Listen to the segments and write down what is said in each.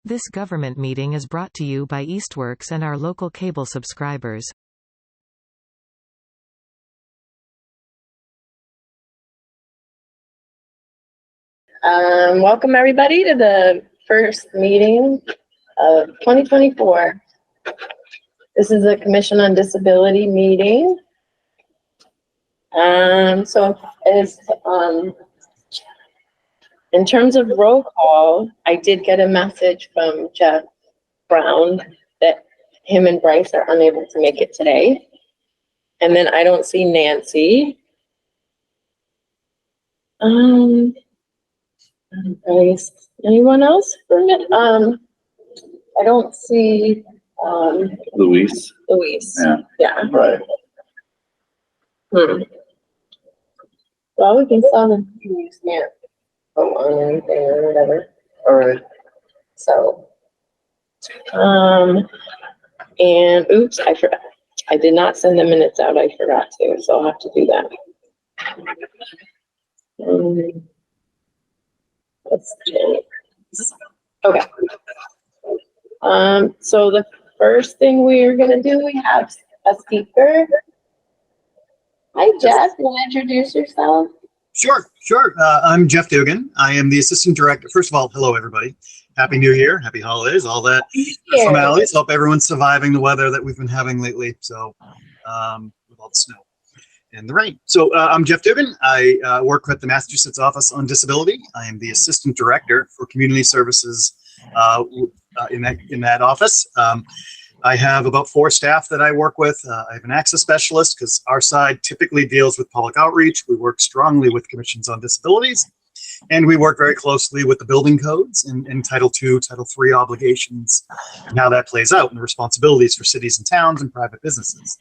This government meeting is brought to you by Eastworks and our local cable subscribers. Welcome everybody to the first meeting of 2024. This is a Commission on Disability meeting. In terms of roll call, I did get a message from Jeff Brown that him and Bryce are unable to make it today. And then I don't see Nancy. Bryce. Anyone else for a minute? I don't see Luis. Yeah. Right. Well, we can sell them. You can't go on anything or whatever. All right. So, and oops, I forgot. I did not send the minutes out. I forgot to, so I'll have to do that. Let's see. Okay. So the first thing we are going to do, we have a speaker. Hi, Jeff. You want to introduce yourself? Sure. I'm Jeff Dugan. I am the Assistant Director. First of all, hello, everybody. Happy New Year. Happy holidays. All that formalities. Hope everyone's surviving the weather that we've been having lately. So with all the snow and the rain. So I'm Jeff Dugan. I work with the Massachusetts Office on Disability. I am the Assistant Director for Community Services in that office. I have about 4 staff that I work with. I have an access specialist because our side typically deals with public outreach. We work strongly with commissions on disabilities, and we work very closely with the building codes and Title II, Title III obligations and how that plays out and the responsibilities for cities and towns and private businesses.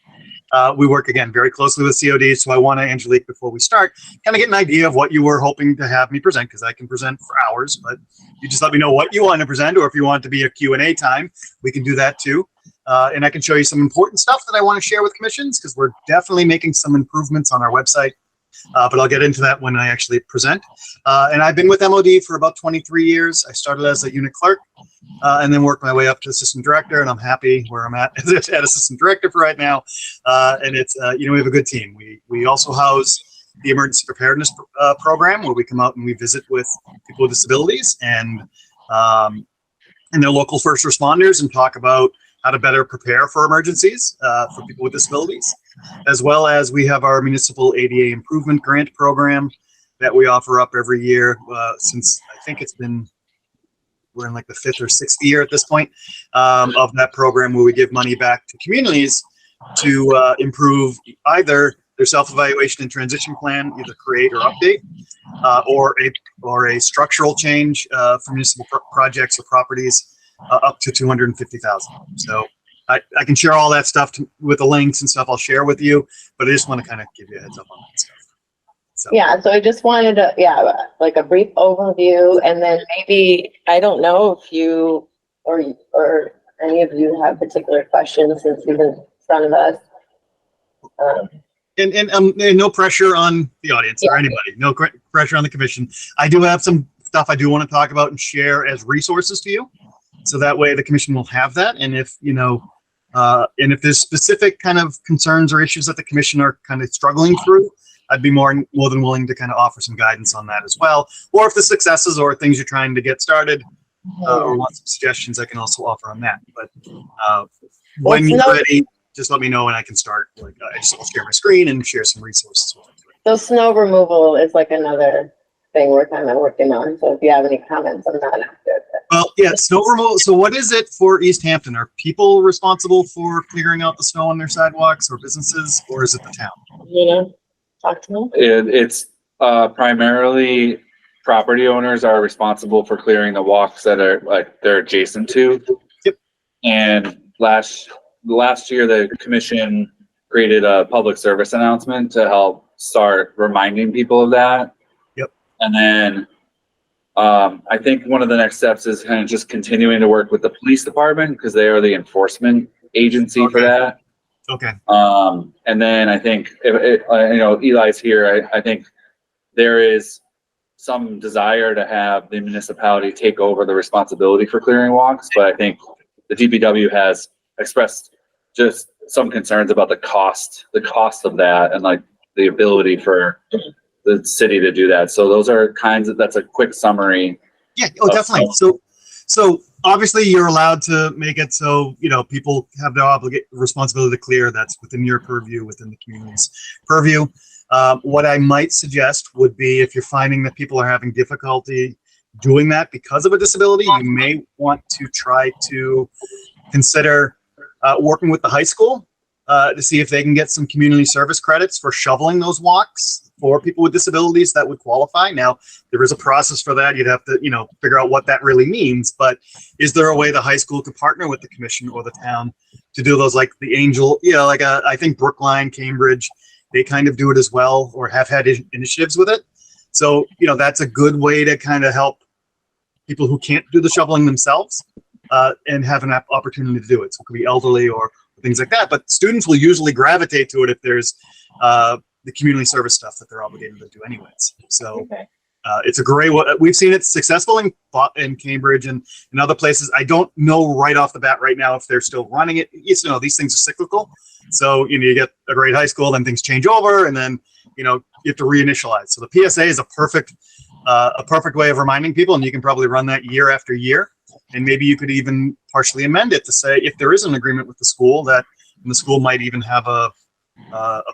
We work, again, very closely with COD, so I want to, Angelique, before we start, kind of get an idea of what you were hoping to have me present, because I can present for hours, but you just let me know what you want to present, or if you want it to be a Q&A time, we can do that too. And I can show you some important stuff that I want to share with commissions, because we're definitely making some improvements on our website. But I'll get into that when I actually present. And I've been with MOD for about 23 years. I started as a unit clerk and then worked my way up to assistant director, and I'm happy where I'm at as assistant director for right now. And it's, we have a good team. We also house the emergency preparedness program, where we come out and we visit with people with disabilities and their local first responders and talk about how to better prepare for emergencies for people with disabilities, as well as we have our municipal ADA improvement grant program that we offer up every year since I think we're in like the 5th or 6th year at this point of that program, where we give money back to communities to improve either their self-evaluation and transition plan, either create or update, or a structural change for municipal projects or properties up to $250,000. So I can share all that stuff with the links and stuff I'll share with you, but I just want to kind of give you a heads up on that stuff. So. Yeah, so I just wanted to, like a brief overview, and then maybe, I don't know if you or any of you have particular questions since you've been in front of us. And no pressure on the audience or anybody, no pressure on the commission. I do have some stuff I do want to talk about and share as resources to you. So that way the commission will have that. And if, and if there's specific kind of concerns or issues that the commission are kind of struggling through, I'd be more than willing to kind of offer some guidance on that as well. Or if the successes or things you're trying to get started or want some suggestions, I can also offer on that. But when you're ready, just let me know and I can start. Like I'll share my screen and share some resources with you. So snow removal is like another thing we're kind of working on. So if you have any comments on that after. Well, yeah, snow removal. So what is it for Easthampton? Are people responsible for clearing out the snow on their sidewalks or businesses, or is it the town? Talk to me. It's primarily property owners are responsible for clearing the walks that are they're adjacent to. Yep. And last year, the commission created a public service announcement to help start reminding people of that. Yep. And then I think one of the next steps is kind of just continuing to work with the police department, because they are the enforcement agency for that. Okay. And then I think if Eli's here, I think there is some desire to have the municipality take over the responsibility for clearing walks, but I think the DPW has expressed just some concerns about the cost of that, and like the ability for the city to do that. So those are that's a quick summary. Yeah, oh, definitely. So obviously you're allowed to make it so, people have the responsibility to clear. That's within your purview, within the community's purview. What I might suggest would be, if you're finding that people are having difficulty doing that because of a disability, you may want to try to consider working with the high school to see if they can get some community service credits for shoveling those walks for people with disabilities that would qualify. Now, there is a process for that. You'd have to, figure out what that really means. But is there a way the high school could partner with the commission or the town to do those, like the Angel, I think Brookline, Cambridge, they kind of do it as well, or have had initiatives with it. So, that's a good way to kind of help people who can't do the shoveling themselves and have an opportunity to do it. So it could be elderly or things like that. But students will usually gravitate to it if there's the community service stuff that they're obligated to do anyways. So it's a great one. We've seen it successful in Cambridge and in other places. I don't know right off the bat right now if they're still running it. These things are cyclical. So, you get a great high school, then things change over, and then, you have to reinitialize. So the PSA is a perfect way of reminding people, and you can probably run that year after year. And maybe you could even partially amend it to say, if there is an agreement with the school, that the school might even have a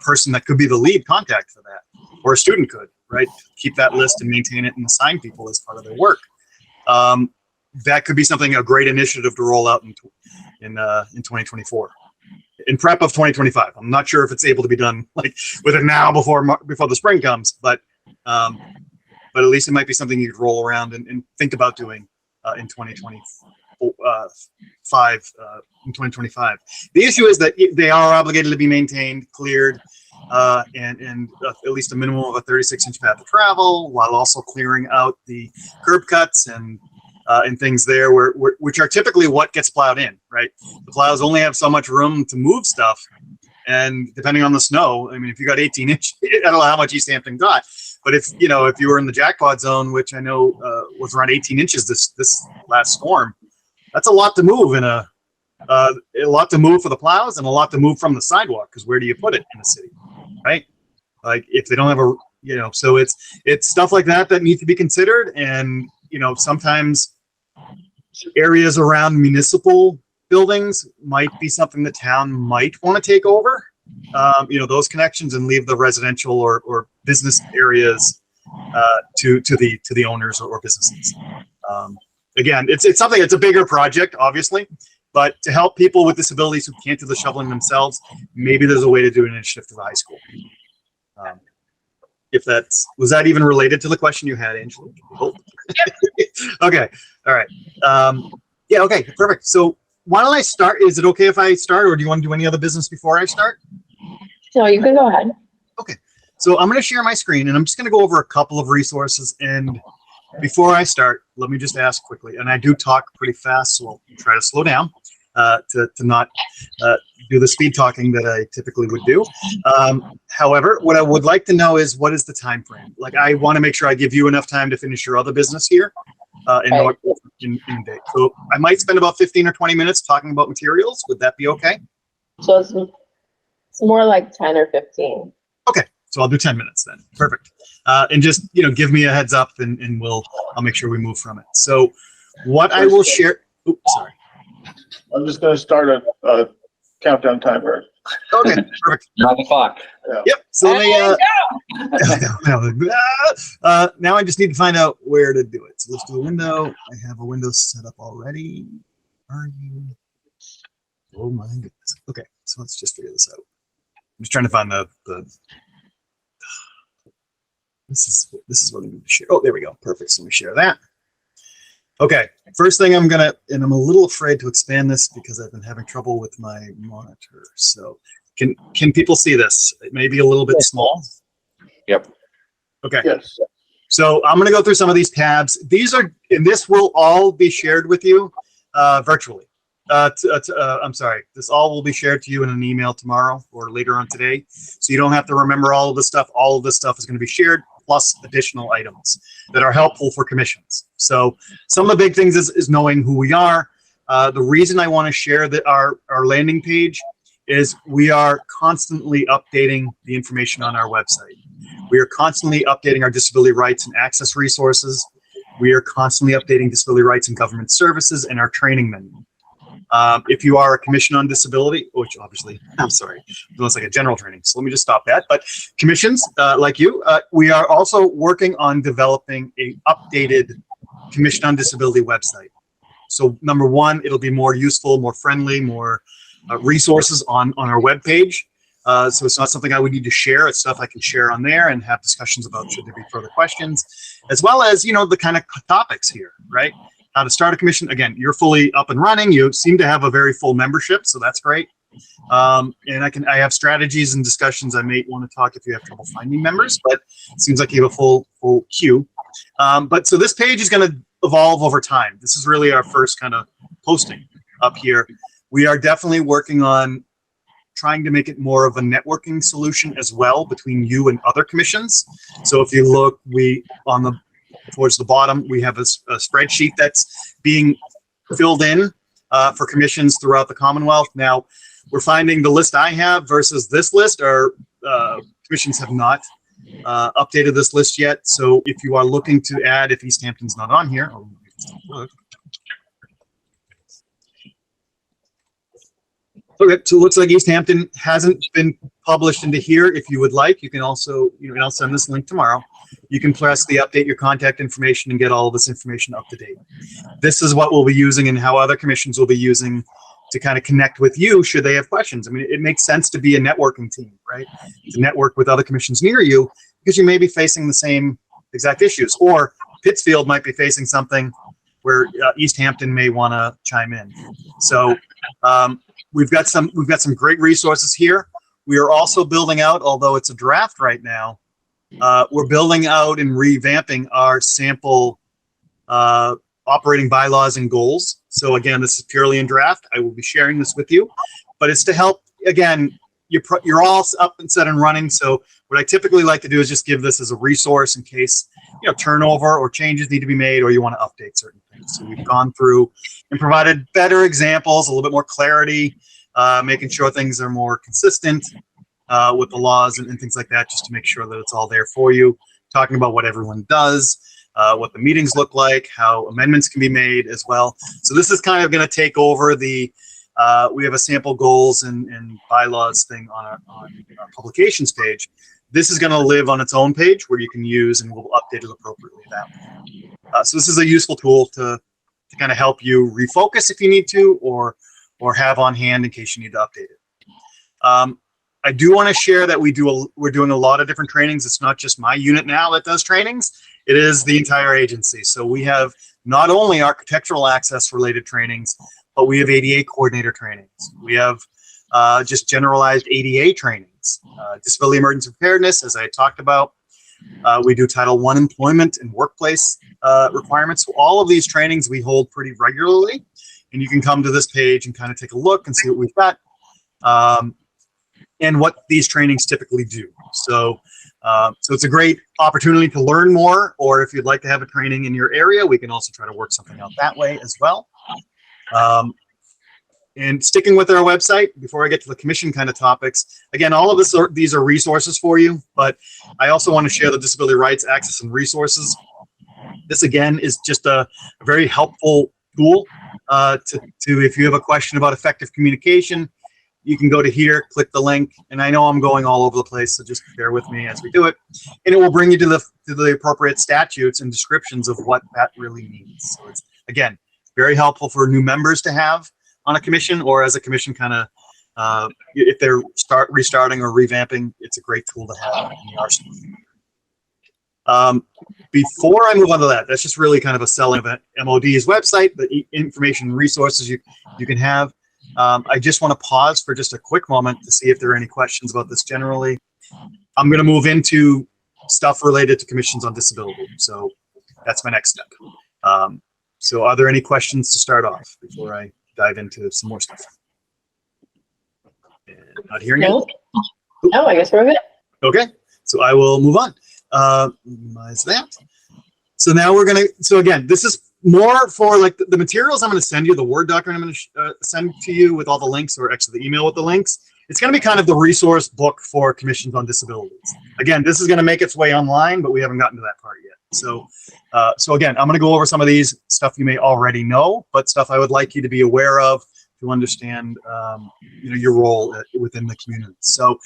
person that could be the lead contact for that, or a student could, right? Keep that list and maintain it and assign people as part of their work. That could be a great initiative to roll out in 2024, in prep of 2025. I'm not sure if it's able to be done like with it now before the spring comes, but at least it might be something you could roll around and think about doing in 2025. The issue is that they are obligated to be maintained, cleared, and at least a minimum of a 36-inch path of travel, while also clearing out the curb cuts and things there, which are typically what gets plowed in, right? The plows only have so much room to move stuff, and depending on the snow, I mean, if you got 18 inch, I don't know how much Easthampton got, but if you were in the jackpot zone, which I know was around 18 inches this last storm, that's a lot to move a lot to move for the plows and a lot to move from the sidewalk, because where do you put it in the city, right? Like if they don't have so it's stuff like that needs to be considered. And sometimes areas around municipal buildings might be something the town might want to take over, those connections, and leave the residential or business areas to the owners or businesses. Again, it's something, it's a bigger project, obviously, but to help people with disabilities who can't do the shoveling themselves, maybe there's a way to do an initiative to the high school. Was that even related to the question you had, Angela? Oh. Okay. All right. Yeah. Okay. Perfect. So why don't I start? Is it okay if I start, or do you want to do any other business before I start? No, you can go ahead. Okay. So I'm going to share my screen, and I'm just going to go over a couple of resources. And before I start, let me just ask quickly, and I do talk pretty fast, so I'll try to slow down to not do the speed talking that I typically would do. However, what I would like to know is, what is the time frame? Like, I want to make sure I give you enough time to finish your other business here in day. So I might spend about 15 or 20 minutes talking about materials. Would that be okay? So it's more like 10 or 15. Okay, so I'll do 10 minutes then. Perfect. And just give me a heads up, and I'll make sure we move from it. So what I will share. Oops, sorry. I'm just going to start a countdown timer. Okay, perfect. You're on the clock. Yeah. Yep. So now I just need to find out where to do it. So let's do a window. I have a window set up already. Are you? Oh my goodness. Okay, so let's just figure this out. I'm just trying to find the. This is what I need to share. Oh, there we go. Perfect. So let me share that. Okay, first thing and I'm a little afraid to expand this because I've been having trouble with my monitor. So can people see this? It may be a little bit small. Yep. Okay. Yes. So I'm going to go through some of these tabs. And this will all be shared with you virtually. I'm sorry. This all will be shared to you in an email tomorrow or later on today. So you don't have to remember all of this stuff. All of this stuff is going to be shared plus additional items that are helpful for commissions. So some of the big things is knowing who we are. The reason I want to share that our landing page is we are constantly updating the information on our website. We are constantly updating our disability rights and access resources. We are constantly updating disability rights and government services and our training menu. If you are a commission on disability, which obviously, I'm sorry, it looks like a general training, so let me just stop that. But commissions, like you, we are also working on developing a updated Commission on Disability website. So number one, it'll be more useful, more friendly, more resources on our webpage. So it's not something I would need to share. It's stuff I can share on there and have discussions about should there be further questions, as well as, you know, the kind of topics here, right? How to start a commission. Again, you're fully up and running. You seem to have a very full membership, so that's great. And I have strategies and discussions. I may want to talk if you have trouble finding members, but it seems like you have a full queue. But so this page is going to evolve over time. This is really our first kind of posting up here. We are definitely working on trying to make it more of a networking solution as well between you and other commissions. So if you look, towards the bottom, we have a spreadsheet that's being filled in for commissions throughout the Commonwealth. Now, we're finding the list I have versus this list commissions have not updated this list yet. So if you are looking to add, if Easthampton's not on here, okay, so it looks like Easthampton hasn't been published into here. If you would like, you can also, and I'll send this link tomorrow. You can press the update your contact information and get all of this information up to date. This is what we'll be using and how other commissions will be using to kind of connect with you should they have questions. I mean, it makes sense to be a networking team, right? To network with other commissions near you because you may be facing the same exact issues, or Pittsfield might be facing something where Easthampton may want to chime in. So we've got some great resources here. We are also building out, although it's a draft right now, we're building out and revamping our sample operating bylaws and goals. So again, this is purely in draft. I will be sharing this with you, but it's to help, again, you're all up and set and running. So what I typically like to do is just give this as a resource in case, turnover or changes need to be made or you want to update certain things. So we've gone through and provided better examples, a little bit more clarity, making sure things are more consistent with the laws and things like that, just to make sure that it's all there for you, talking about what everyone does, what the meetings look like, how amendments can be made as well. So this is kind of going to take over we have a sample goals and bylaws thing on our publications page. This is going to live on its own page where you can use and we'll update it appropriately that way. So this is a useful tool to kind of help you refocus if you need to, or have on hand in case you need to update it. I do want to share that we're doing a lot of different trainings. It's not just my unit now that does trainings. It is the entire agency. So we have not only architectural access related trainings, but we have ADA coordinator trainings. We have just generalized ADA trainings, disability emergency preparedness, as I talked about. We do Title I employment and workplace requirements. So all of these trainings we hold pretty regularly, and you can come to this page and kind of take a look and see what we've got. And what these trainings typically do. So it's a great opportunity to learn more, or if you'd like to have a training in your area, we can also try to work something out that way as well. And sticking with our website, before I get to the commission kind of topics, again, all of these are resources for you, but I also want to share the disability rights, access, and resources. This, again, is just a very helpful tool to if you have a question about effective communication, you can go to here, click the link, and I know I'm going all over the place, so just bear with me as we do it. And it will bring you to the appropriate statutes and descriptions of what that really means. So it's, again, very helpful for new members to have on a commission, or as a commission kind of, if they're restarting or revamping, it's a great tool to have in the arsenal. Before I move on to that's just really kind of a selling of MOD's website, the information and resources you can have. I just want to pause for just a quick moment to see if there are any questions about this generally. I'm going to move into stuff related to commissions on disability. So that's my next step. So are there any questions to start off before I dive into some more stuff? Not hearing it? No, I guess we're good. Okay, so I will move on. minimize that. So now so again, this is more for like the materials I'm going to send you, the Word document I'm going to send to you with all the links, or actually the email with the links. It's going to be kind of the resource book for commissions on disabilities. Again, this is going to make its way online, but we haven't gotten to that part yet. So again, I'm going to go over some of these stuff you may already know, but stuff I would like you to be aware of to understand, your role within the community. So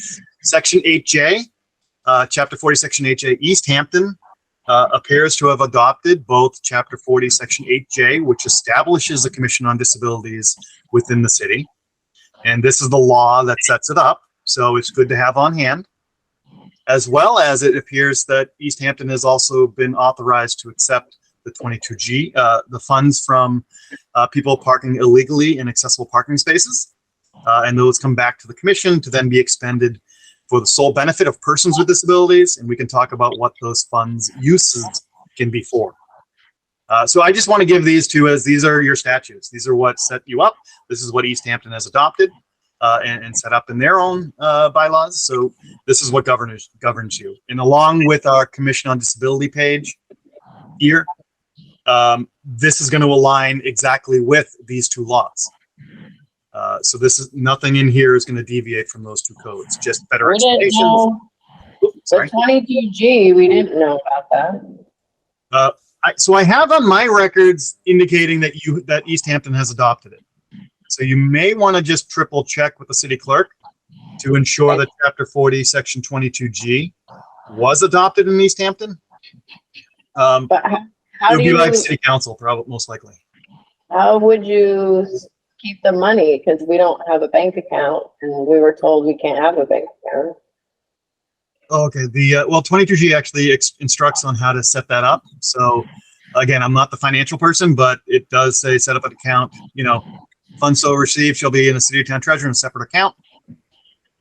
Section 8J, Chapter 40, Section 8J, Easthampton appears to have adopted both Chapter 40, Section 8J, which establishes a Commission on Disabilities within the city. And this is the law that sets it up. So it's good to have on hand. As well as it appears that Easthampton has also been authorized to accept the 22G, the funds from people parking illegally in accessible parking spaces. And those come back to the commission to then be expended for the sole benefit of persons with disabilities. And we can talk about what those funds uses can be for. So I just want to give these to as these are your statutes. These are what set you up. This is what Easthampton has adopted and set up in their own bylaws. So this is what governs you. And along with our Commission on Disability page here, this is going to align exactly with these two laws. So this is nothing in here is going to deviate from those two codes. Just better explanations. The 22G, we didn't know about that. So I have on my records indicating that that Easthampton has adopted it. So you may want to just triple check with the city clerk to ensure that Chapter 40, Section 22G was adopted in Easthampton. But how it would do be like you, city council, probably most likely. how would you keep the money? Because we don't have a bank account and we were told we can't have a bank account. Okay, well, 22G actually instructs on how to set that up. So again, I'm not the financial person, but it does say set up an account, funds so received shall be in the city or town treasurer in a separate account.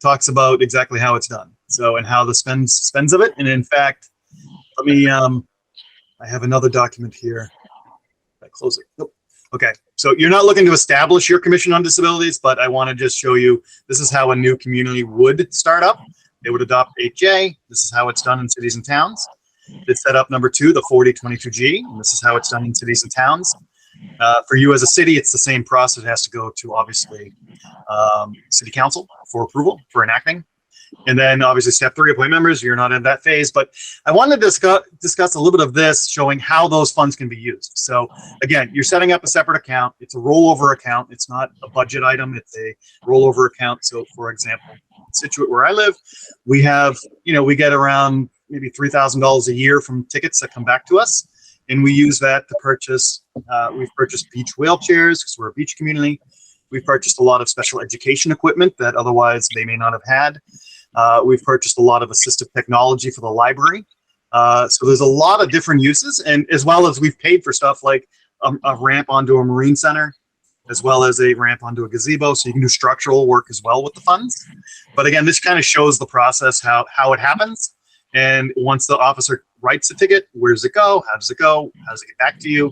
Talks about exactly how it's done. So, and how the spends of it. And in fact, let me, I have another document here. I close it. Nope. Okay. So you're not looking to establish your Commission on Disabilities, but I want to just show you, this is how a new community would start up. They would adopt 8J. This is how it's done in cities and towns. It's set up number 2, the 4022G, and this is how it's done in cities and towns. For you as a city, it's the same process. It has to go to, obviously, city council for approval, for enacting. And then, obviously, step 3, appoint members. You're not in that phase. But I wanted to discuss a little bit of this, showing how those funds can be used. So, again, you're setting up a separate account. It's a rollover account. It's not a budget item. It's a rollover account. So, for example, in Situate, where I live, we have, we get around maybe $3,000 a year from tickets that come back to us. And we use that to purchase, we've purchased beach wheelchairs because we're a beach community. We've purchased a lot of special education equipment that otherwise they may not have had. We've purchased a lot of assistive technology for the library. So there's a lot of different uses, and as well as we've paid for stuff like a ramp onto a marine center, as well as a ramp onto a gazebo, so you can do structural work as well with the funds. But again, this kind of shows the process, how it happens. And once the officer writes the ticket, where does it go? How does it go? How does it get back to you?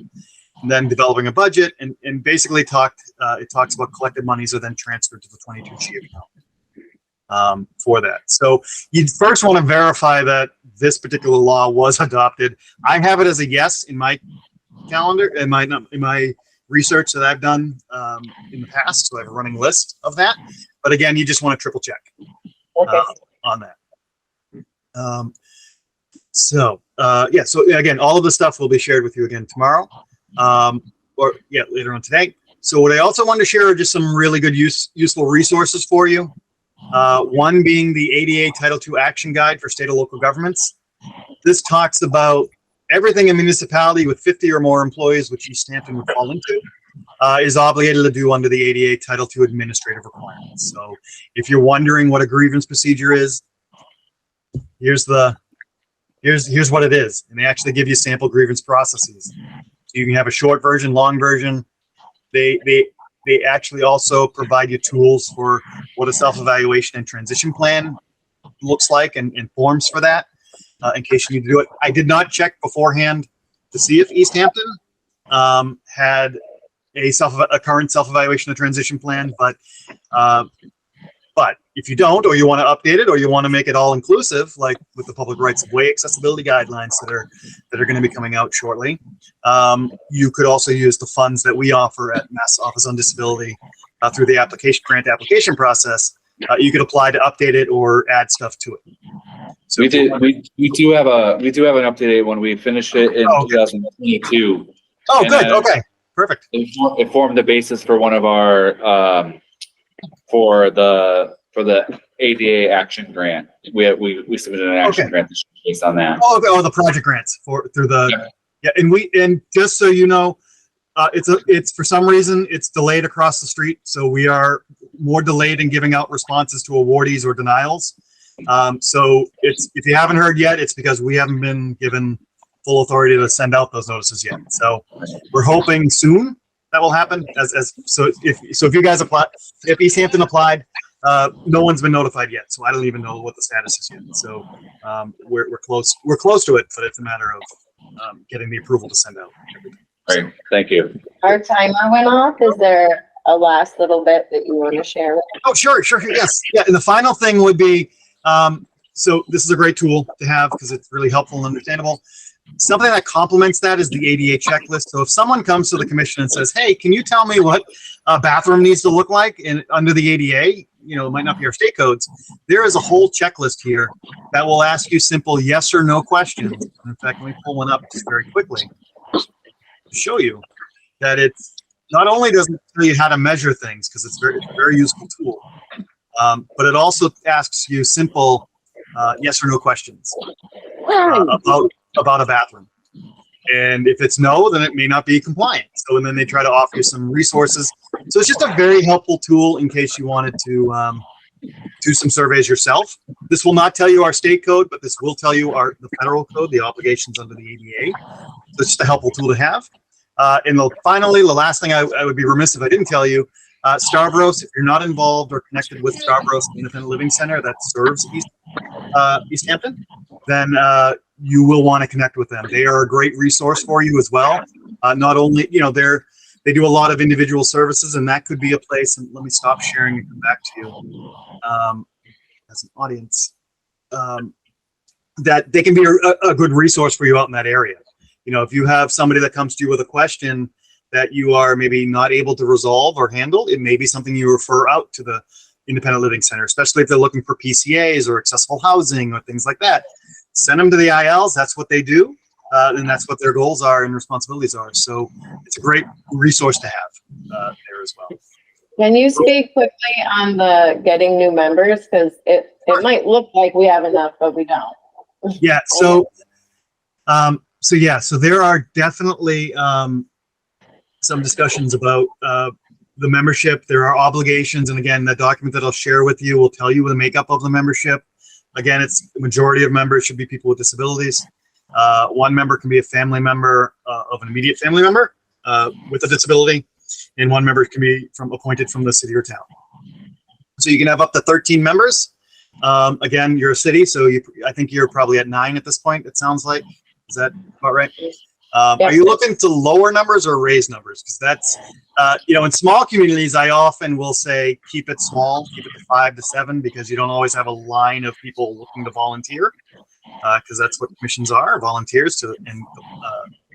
And then developing a budget, and basically it talks about collected monies are then transferred to the 22G account for that. So you first want to verify that this particular law was adopted. I have it as a yes in my calendar, in my research that I've done in the past. So I have a running list of that. But again, you just want to triple check on that. So again, all of the stuff will be shared with you again tomorrow, later on today. So what I also wanted to share are just some really good useful resources for you. One being the ADA Title II Action Guide for state or local governments. This talks about everything a municipality with 50 or more employees, which Easthampton would fall into, is obligated to do under the ADA Title II administrative requirements. So if you're wondering what a grievance procedure is, here's what it is. And they actually give you sample grievance processes. So you can have a short version, long version. They actually also provide you tools for what a self-evaluation and transition plan looks like, and forms for that, in case you need to do it. I did not check beforehand to see if Easthampton had a current self-evaluation and transition plan, but if you don't, or you want to update it, or you want to make it all inclusive, like with the public rights of way accessibility guidelines that are going to be coming out shortly, you could also use the funds that we offer at Mass Office on Disability through the grant application process. You could apply to update it or add stuff to it. So we do have an updated one. We finished it in 2022. Oh, good. Okay, perfect. It formed the basis for one of our for the ADA action grant. We submitted an action grant based on that. Oh, the project grants through the and just so you know, it's for some reason it's delayed across the street, so we are more delayed in giving out responses to awardees or denials. So if you haven't heard yet, it's because we haven't been given full authority to send out those notices yet. So we're hoping soon that will happen. So if you guys apply, if Easthampton applied, no one's been notified yet. So I don't even know what the status is yet. So we're close to it, but it's a matter of getting the approval to send out everything. Great, thank you. Our timer went off. Is there a last little bit that you want to share? Oh, sure, yes. Yeah, and the final thing would be, so this is a great tool to have because it's really helpful and understandable. Something that complements that is the ADA checklist. So if someone comes to the commission and says, hey, can you tell me what a bathroom needs to look like under the ADA? You know, it might not be our state codes. There is a whole checklist here that will ask you simple yes or no questions. In fact, let me pull one up just very quickly to show you that it's not only doesn't tell you how to measure things, because it's a very useful tool, but it also asks you simple yes or no questions about a bathroom. And if it's no, then it may not be compliant. So, and then they try to offer you some resources. So it's just a very helpful tool in case you wanted to do some surveys yourself. This will not tell you our state code, but this will tell you the federal code, the obligations under the ADA. So it's just a helpful tool to have. And finally, the last thing I would be remiss if I didn't tell you, Stavros, if you're not involved or connected with Stavros Independent Living Center that serves Easthampton, then you will want to connect with them. They are a great resource for you as well. Not only, you know, they do a lot of individual services, and that could be a place, and let me stop sharing and come back to you as an audience, that they can be a good resource for you out in that area. You know, if you have somebody that comes to you with a question that you are maybe not able to resolve or handle, it may be something you refer out to the Independent Living Center, especially if they're looking for PCAs or accessible housing or things like that. Send them to the ILs. That's what they do. And that's what their goals are and responsibilities are. So it's a great resource to have there as well. Can you speak quickly on the getting new members? Because it might look like we have enough, but we don't. Yeah. So there are definitely some discussions about the membership. There are obligations, and again, the document that I'll share with you will tell you the makeup of the membership. Again, it's the majority of members should be people with disabilities. One member can be a family member of an immediate family member with a disability, and one member can be appointed from the city or town. So you can have up to 13 members. Again, you're a city, so I think you're probably at 9 at this point, it sounds like. Is that about right? Are you looking to lower numbers or raise numbers? Because that's, in small communities, I often will say, keep it small, keep it to 5 to 7, because you don't always have a line of people looking to volunteer, because that's what commissions are, volunteers and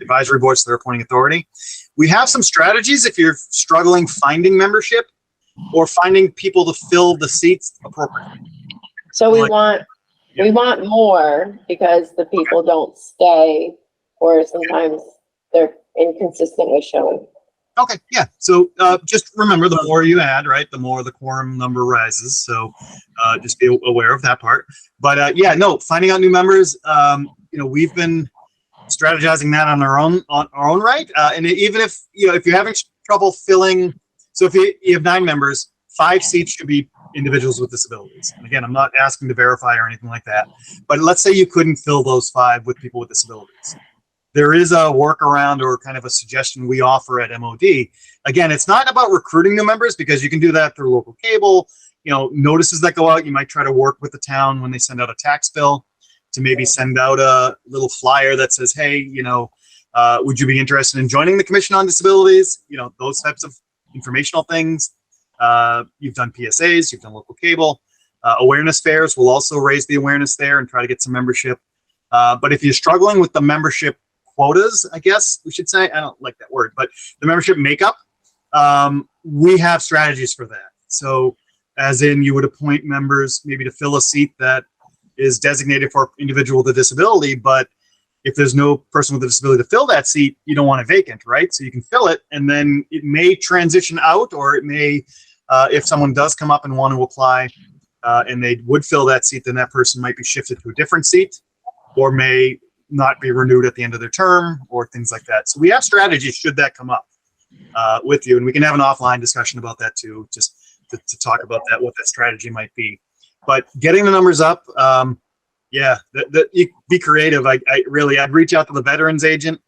advisory boards to their appointing authority. We have some strategies if you're struggling finding membership or finding people to fill the seats appropriately. So we want more because the people don't stay, or sometimes they're inconsistent with showing. Okay, yeah. So just remember, the more you add, right, the more the quorum number rises. So just be aware of that part. But finding out new members. We've been strategizing that on our own right. And even if you're having trouble filling, so if you have 9 members, 5 seats should be individuals with disabilities. And again, I'm not asking to verify or anything like that. But let's say you couldn't fill those 5 with people with disabilities. There is a workaround or kind of a suggestion we offer at MOD. Again, it's not about recruiting new members, because you can do that through local cable, notices that go out. You might try to work with the town when they send out a tax bill to maybe send out a little flyer that says, hey, would you be interested in joining the Commission on Disabilities? Those types of informational things. You've done PSAs, you've done local cable. Awareness fairs will also raise the awareness there and try to get some membership. But if you're struggling with the membership quotas, I guess we should say, I don't like that word, but the membership makeup, we have strategies for that. So as in you would appoint members maybe to fill a seat that is designated for an individual with a disability, but if there's no person with a disability to fill that seat, you don't want it vacant, right? So you can fill it, and then it may transition out, or it may, if someone does come up and want to apply, and they would fill that seat, then that person might be shifted to a different seat, or may not be renewed at the end of their term, or things like that. So we have strategies should that come up with you, and we can have an offline discussion about that too, just to talk about that, what that strategy might be. But getting the numbers up, yeah, you be creative. I'd reach out to the veterans agent.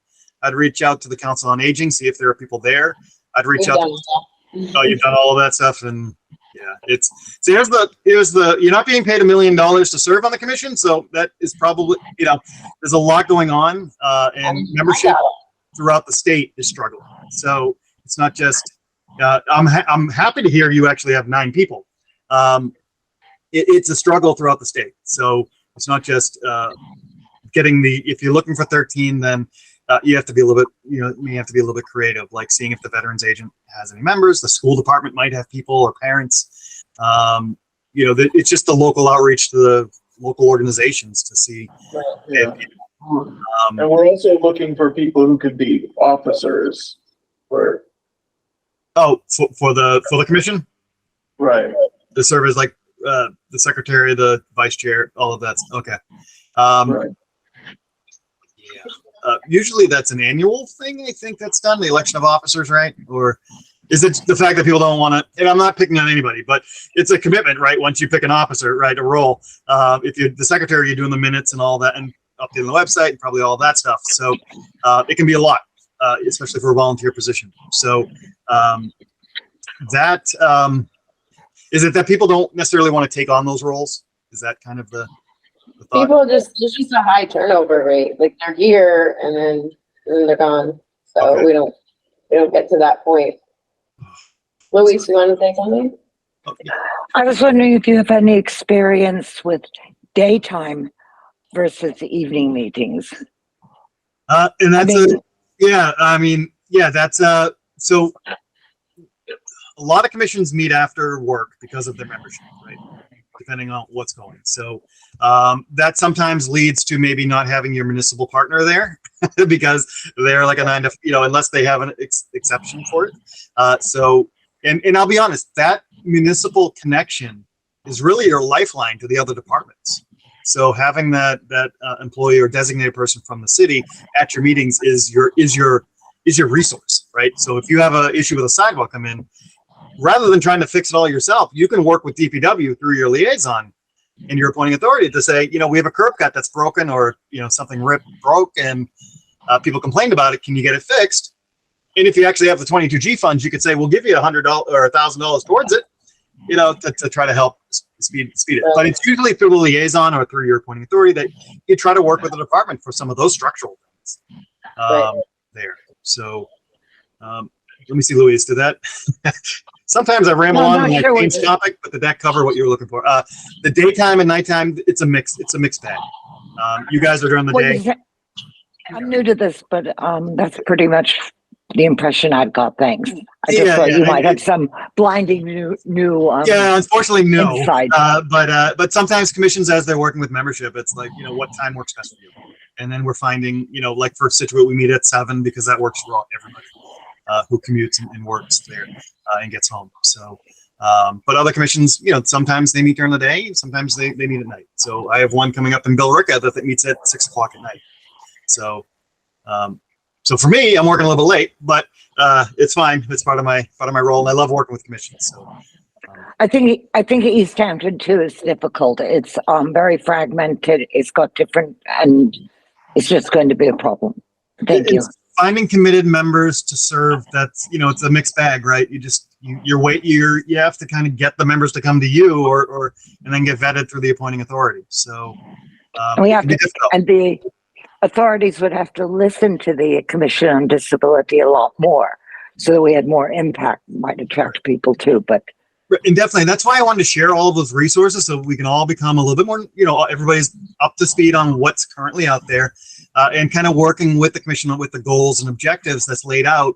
I'd reach out to the Council on Aging, see if there are people there. I'd reach out. Oh, you've done all of that stuff, and yeah, so here's the you're not being paid $1 million to serve on the commission, so that is probably, there's a lot going on, and membership throughout the state is struggling. So it's not just. I'm happy to hear you actually have 9 people. It's a struggle throughout the state. So it's not just getting if you're looking for 13, then you have to be a little bit, you have to be a little bit creative, like seeing if the veterans agent has any members, the school department might have people or parents. It's just the local outreach to the local organizations to see. Yeah. And we're also looking for people who could be officers for. Oh, for the commission? Right. The serve as like the secretary, the vice chair, all of that. Okay. Right. Yeah. Usually that's an annual thing. I think that's done, the election of officers, right? Or is it the fact that people don't want to? And I'm not picking on anybody, but it's a commitment, right? Once you pick an officer, right, a role. If you're the secretary, you're doing the minutes and all that, and updating the website, and probably all that stuff. So it can be a lot, especially for a volunteer position. So is it that people don't necessarily want to take on those roles? Is that kind of the thought? People there's just a high turnover rate. Like they're here and then they're gone. So Okay. we don't get to that point. Louise, you want to say something? Okay. I was wondering if you have any experience with daytime versus evening meetings. And that's so a lot of commissions meet after work because of their membership, right? Depending on what's going. So that sometimes leads to maybe not having your municipal partner there because they're like a 9 to, unless they have an exception for it. And I'll be honest, that municipal connection is really your lifeline to the other departments. So having that employee or designated person from the city at your meetings is your resource, right? So if you have an issue with a sidewalk come in, rather than trying to fix it all yourself, you can work with DPW through your liaison and your appointing authority to say, we have a curb cut that's broken, or something broke and people complained about it. Can you get it fixed? And if you actually have the 22G funds, you could say, we'll give you $100 or $1,000 towards it, to try to help speed it. But it's usually through the liaison or through your appointing authority that you try to work with the department for some of those structural things there. So let me see, Louise, did that? Sometimes I ramble on and I change topic, but did that cover what you were looking for? The daytime and nighttime, it's a mixed bag. You guys are during the day. I'm new to this, but that's pretty much the impression I've got. Thanks. I just thought you might have some blinding new. Unfortunately, no. Insight. But sometimes commissions, as they're working with membership, it's like what time works best for you, and then we're finding like for Situate, we meet at 7 because that works for everybody who commutes and works there and gets home. So, but other commissions, sometimes they meet during the day, sometimes they meet at night. So I have one coming up in Billerica that meets at 6 o'clock at night. So. So for me, I'm working a little bit late, but it's fine. It's part of my role, and I love working with commissions. So I think Easthampton too is difficult. It's very fragmented. It's got different, and it's just going to be a problem. Thank you. Finding committed members to serve. That's it's a mixed bag, right? You have to kind of get the members to come to you, or and then get vetted through the appointing authority. So we have to, and the authorities would have to listen to the Commission on Disability a lot more, so that we had more impact. Might attract people too, but And definitely, that's why I wanted to share all of those resources so we can all become a little bit more, everybody's up to speed on what's currently out there, and kind of working with the commission with the goals and objectives that's laid out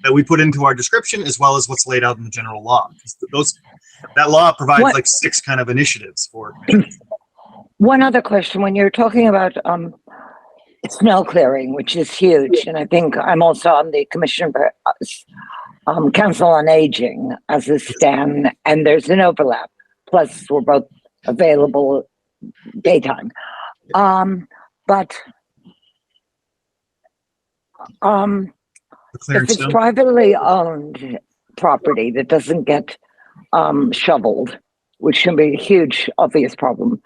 that we put into our description, as well as what's laid out in the general law. That law provides like 6 kind of initiatives for commissions. One other question: when you're talking about snow clearing, which is huge, and I think I'm also on the commission for Council on Aging as a Stan, and there's an overlap. Plus, we're both available daytime. But if it's privately owned property that doesn't get shoveled, which can be a huge, obvious problem.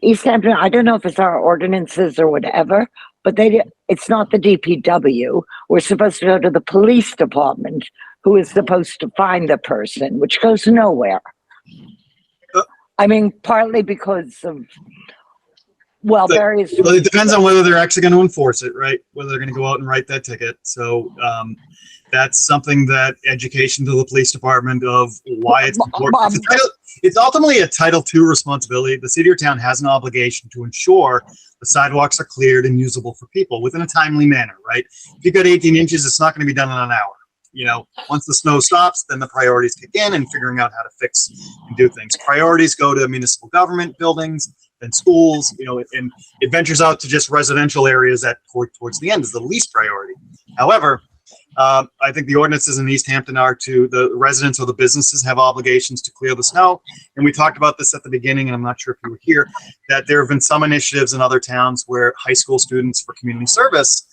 Easthampton, I don't know if it's our ordinances or whatever, but it's not the DPW. We're supposed to go to the police department, who is supposed to find the person, which goes nowhere. I mean, partly because of, various. Well, it depends on whether they're actually going to enforce it, right? Whether they're going to go out and write that ticket. So that's something that education to the police department of why it's important. It's ultimately a Title II responsibility. The city or town has an obligation to ensure the sidewalks are cleared and usable for people within a timely manner, right? If you've got 18 inches, it's not going to be done in an hour. Once the snow stops, then the priorities kick in and figuring out how to fix and do things. Priorities go to municipal government buildings, then schools, and it ventures out to just residential areas that towards the end is the least priority. However, I think the ordinances in Easthampton are to the residents or the businesses have obligations to clear the snow. And we talked about this at the beginning, and I'm not sure if you were here, that there have been some initiatives in other towns where high school students for community service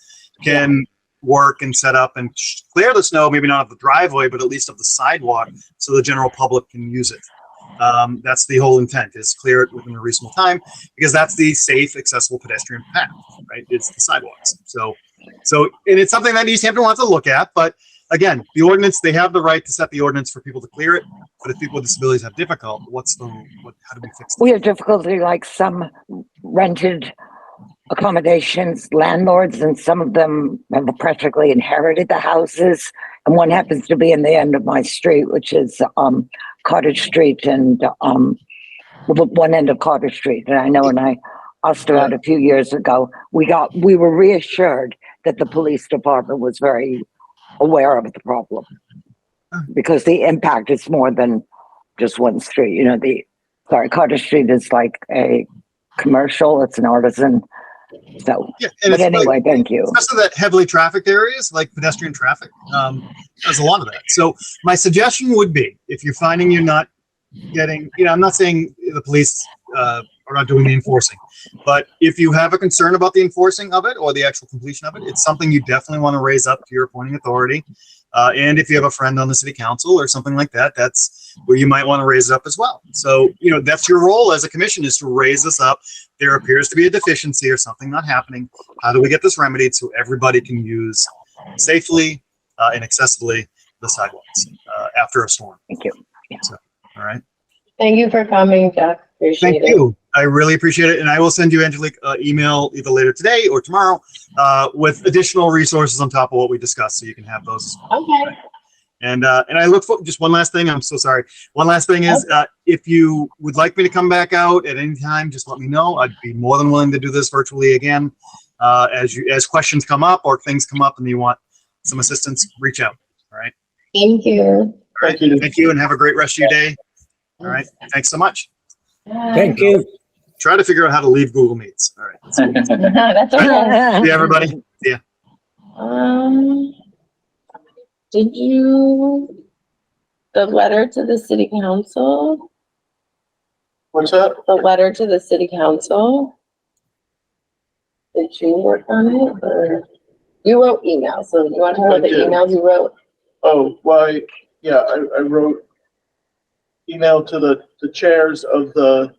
can work and set up and clear the snow, maybe not of the driveway, but at least of the sidewalk so the general public can use it. That's the whole intent, is clear it within a reasonable time, because that's the safe, accessible pedestrian path, right? It's the sidewalks. So, and it's something that Easthampton wants to look at, but again, the ordinance, they have the right to set the ordinance for people to clear it. But if people with disabilities have difficulty, how do we fix it? We have difficulty, like some rented accommodations landlords, and some of them have practically inherited the houses. And one happens to be in the end of my street, which is Cottage Street, and one end of Cottage Street. And I know when I asked about a few years ago, we were reassured that the police department was very aware of the problem, because the impact is more than just one street. Cottage Street is like a commercial, it's an artisan. So, but anyway, thank you. Especially that heavily trafficked areas, like pedestrian traffic, there's a lot of that. So my suggestion would be, if you're finding you're not getting, I'm not saying the police are not doing the enforcing, but if you have a concern about the enforcing of it or the actual completion of it, it's something you definitely want to raise up to your appointing authority. And if you have a friend on the city council or something like that, that's where you might want to raise it up as well. So, that's your role as a commission, is to raise this up. There appears to be a deficiency or something not happening. How do we get this remedied so everybody can use safely and accessibly the sidewalks after a storm? Thank you. Yeah. So, all right. Thank you for coming, Jeff. Appreciate it. Thank you. I really appreciate it. And I will send you, Angelique, email either later today or tomorrow with additional resources on top of what we discussed, so you can have those. Okay. And I look for just one last thing. I'm so sorry. One last thing is, if you would like me to come back out at any time, just let me know. I'd be more than willing to do this virtually again. As questions come up or things come up and you want some assistance, reach out. All right. Thank you. All right. Thank you, and have a great rest of your day. All right. Thanks so much. Thank you. Try to figure out how to leave Google Meets. All right. That's okay. See everybody. See ya. The letter to the city council? What's that? The letter to the city council? Did you work on it, or you wrote emails? So you want to know the emails you wrote? Oh, well, I wrote email to the chairs of the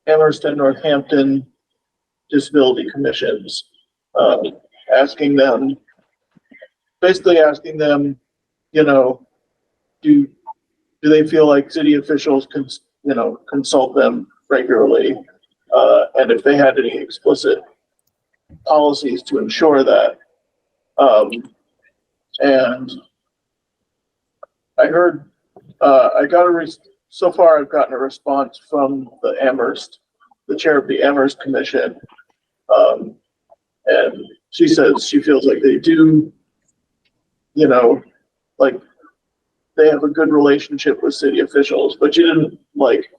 Amherst and Northampton disability commissions, basically asking them, do they feel like city officials can, consult them regularly, and if they had any explicit policies to ensure that. And I heard So far I've gotten a response from the chair of the Amherst Commission. And she says she feels like they do, like they have a good relationship with city officials, but she didn't like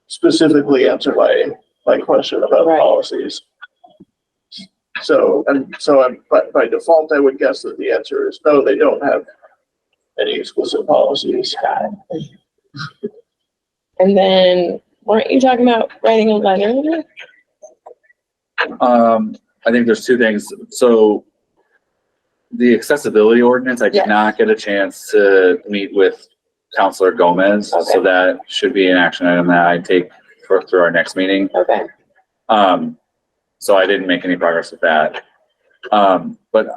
specifically answer my question about policies. So by default, I would guess that the answer is no, they don't have any explicit policies. And then, weren't you talking about writing a letter? I think there's two things. So the accessibility ordinance, I did not get a chance to meet with Councilor Gomez. Okay. So that should be an action item that I take through our next meeting. Okay. So I didn't make any progress with that. But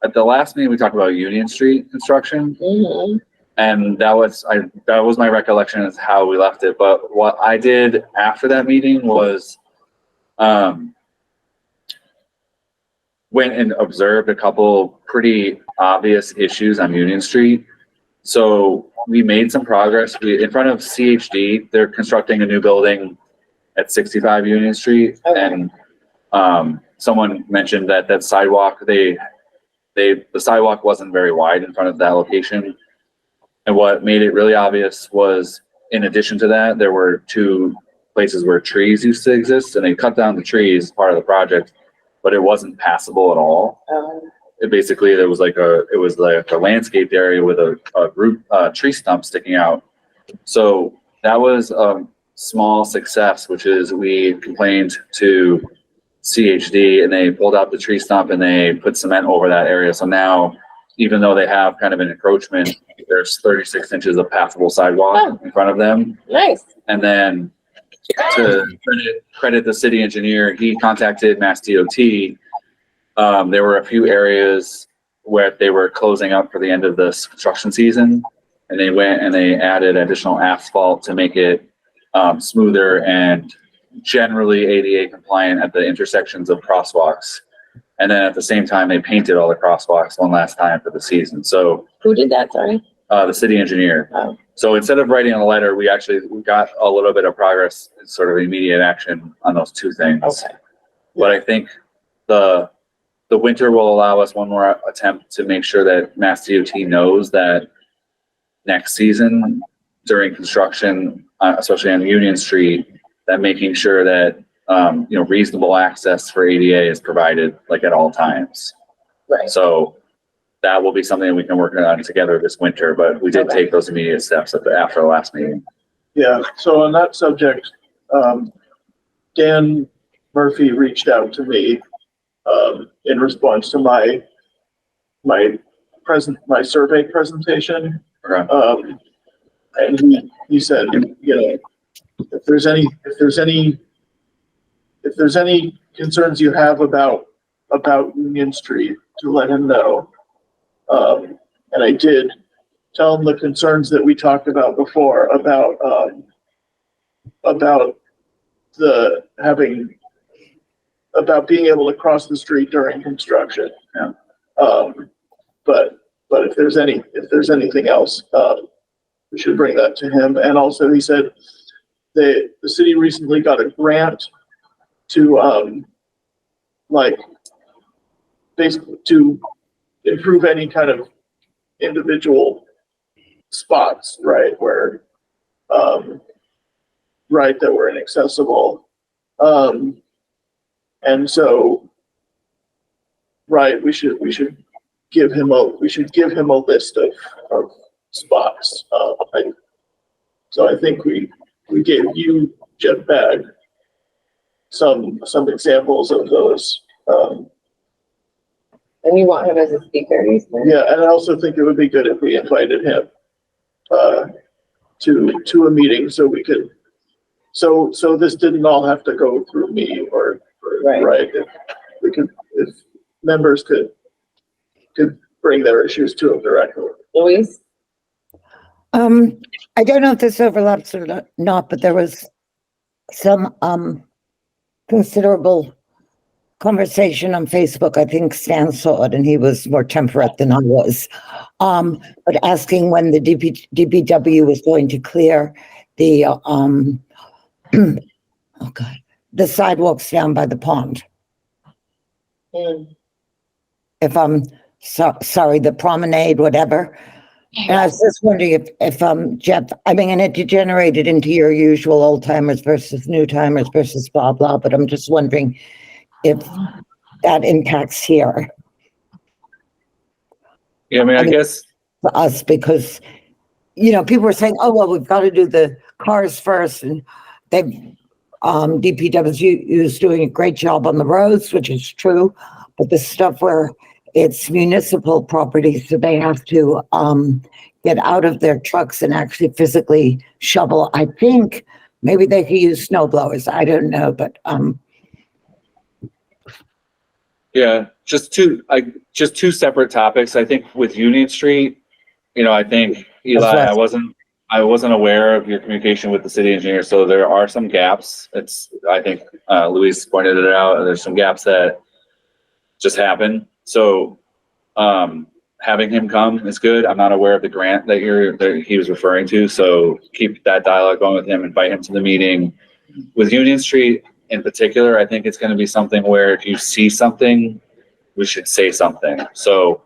at the last meeting, we talked about Union Street construction. Mm-hmm. And that was my recollection is how we left it. But what I did after that meeting was, went and observed a couple pretty obvious issues on Union Street. So we made some progress. In front of CHD, they're constructing a new building at 65 Union Street. Okay. And someone mentioned that sidewalk, the sidewalk wasn't very wide in front of that location. And what made it really obvious was, in addition to that, there were two places where trees used to exist, and they cut down the trees as part of the project, but it wasn't passable at all. It basically, it was like a landscaped area with a root tree stump sticking out. So that was a small success, which is we complained to CHD and they pulled out the tree stump and they put cement over that area. So now, even though they have kind of an encroachment, there's 36 inches of passable sidewalk in front of them. Nice. And then to credit the city engineer, he contacted Mass DOT. There were a few areas where they were closing up for the end of this construction season, and they went and they added additional asphalt to make it smoother and generally ADA compliant at the intersections of crosswalks. And then at the same time, they painted all the crosswalks one last time for the season. So who did that? Sorry. The city engineer. Oh. So instead of writing a letter, we got a little bit of progress, sort of immediate action on those two things. Okay. But I think the winter will allow us one more attempt to make sure that Mass DOT knows that next season during construction, especially on Union Street, that making sure that reasonable access for ADA is provided like at all times. Right. So that will be something that we can work on together this winter, but we did take those immediate steps after the last meeting. Yeah, so on that subject, Dan Murphy reached out to me in response to my survey presentation. Okay. And he said, if there's any concerns you have about Union Street, to let him know. And I did tell him the concerns that we talked about before about being able to cross the street during construction. Yeah. But if there's anything else, we should bring that to him. And also he said the city recently got a grant to basically to improve any kind of individual spots, right, where that were inaccessible. And so we should give him a list of spots. So I think we gave you, Jeff Bag, some examples of those. And you want him as a speaker, you said? Yeah, and I also think it would be good if we invited him to a meeting so we could, so this didn't all have to go through me or right. If members could bring their issues to him directly. Louise? I don't know if this overlaps or not, but there was some considerable conversation on Facebook. I think Stan saw it and he was more temperate than I was But asking when the DPW was going to clear the, oh God, the sidewalks down by the pond. If I'm sorry, the promenade, whatever. And I was just wondering if Jeff, I mean, it degenerated into your usual old timers versus new timers versus blah, blah, but I'm just wondering if that impacts here. Yeah, I mean, guess for us, because, you know, people were saying, oh, well, we've got to do the cars first, and they've, DPW is doing a great job on the roads, which is true, but the stuff where it's municipal property, so they have to, get out of their trucks and actually physically shovel. I think maybe they could use snow blowers. I don't know, but, yeah, just two separate topics. I think with Union Street, you know, I think Eli, I wasn't aware of your communication with the city engineer, so there are some gaps. I think Luis pointed it out. There's some gaps that just happen. So having him come is good. I'm not aware of the grant that he was referring to, so keep that dialogue going with him. Invite him to the meeting. With Union Street in particular, I think it's going to be something where if you see something, we should say something. So,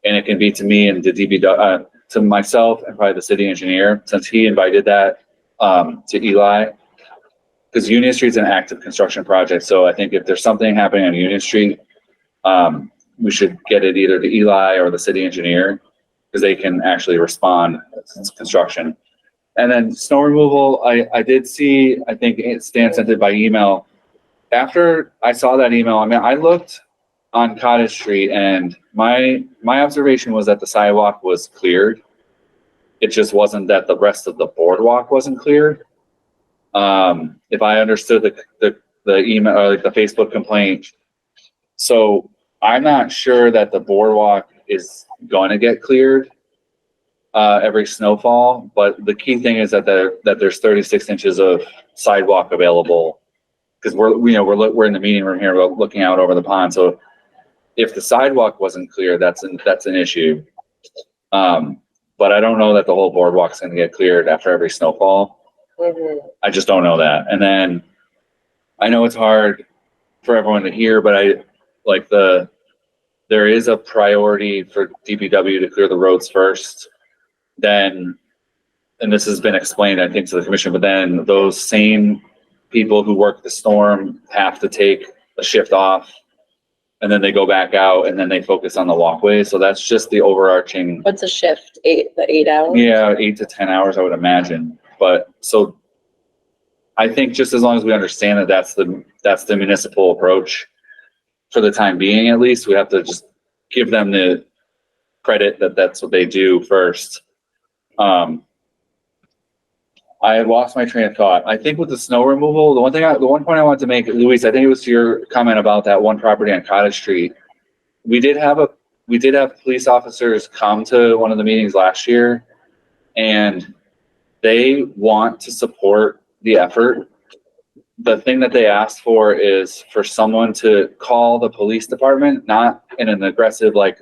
and it can be to me and the DPW, to myself and probably the city engineer, since he invited that to Eli, because Union Street's an active construction project. So I think if there's something happening on Union Street, we should get it either to Eli or the city engineer, because they can actually respond to construction. And then snow removal, I did see, I think Stan sent it by email. After I saw that email, I mean, I looked on Cottage Street and my observation was that the sidewalk was cleared. It just wasn't that the rest of the boardwalk wasn't cleared. If I understood the email or like the Facebook complaint. So I'm not sure that the boardwalk is going to get cleared every snowfall, but the key thing is that there's 36 inches of sidewalk available, because we're in the meeting room here, we're looking out over the pond. So if the sidewalk wasn't clear, that's an issue. But I don't know that the whole boardwalk's going to get cleared after every snowfall. Mm-hmm. I just don't know that. And then I know it's hard for everyone to hear, but there is a priority for DPW to clear the roads first. Then, and this has been explained, I think, to the commission, but then those same people who work the storm have to take a shift off, and then they go back out and then they focus on the walkway. So that's just the overarching. What's a shift? 8 hours? Yeah, 8 to 10 hours, I would imagine. But so I think just as long as we understand that that's the municipal approach for the time being, at least we have to just give them the credit that that's what they do first. I had lost my train of thought. I think with the snow removal, the one point I wanted to make, Luis, I think it was to your comment about that one property on Cottage Street. We did have police officers come to one of the meetings last year, and they want to support the effort. The thing that they asked for is for someone to call the police department, not in an aggressive, like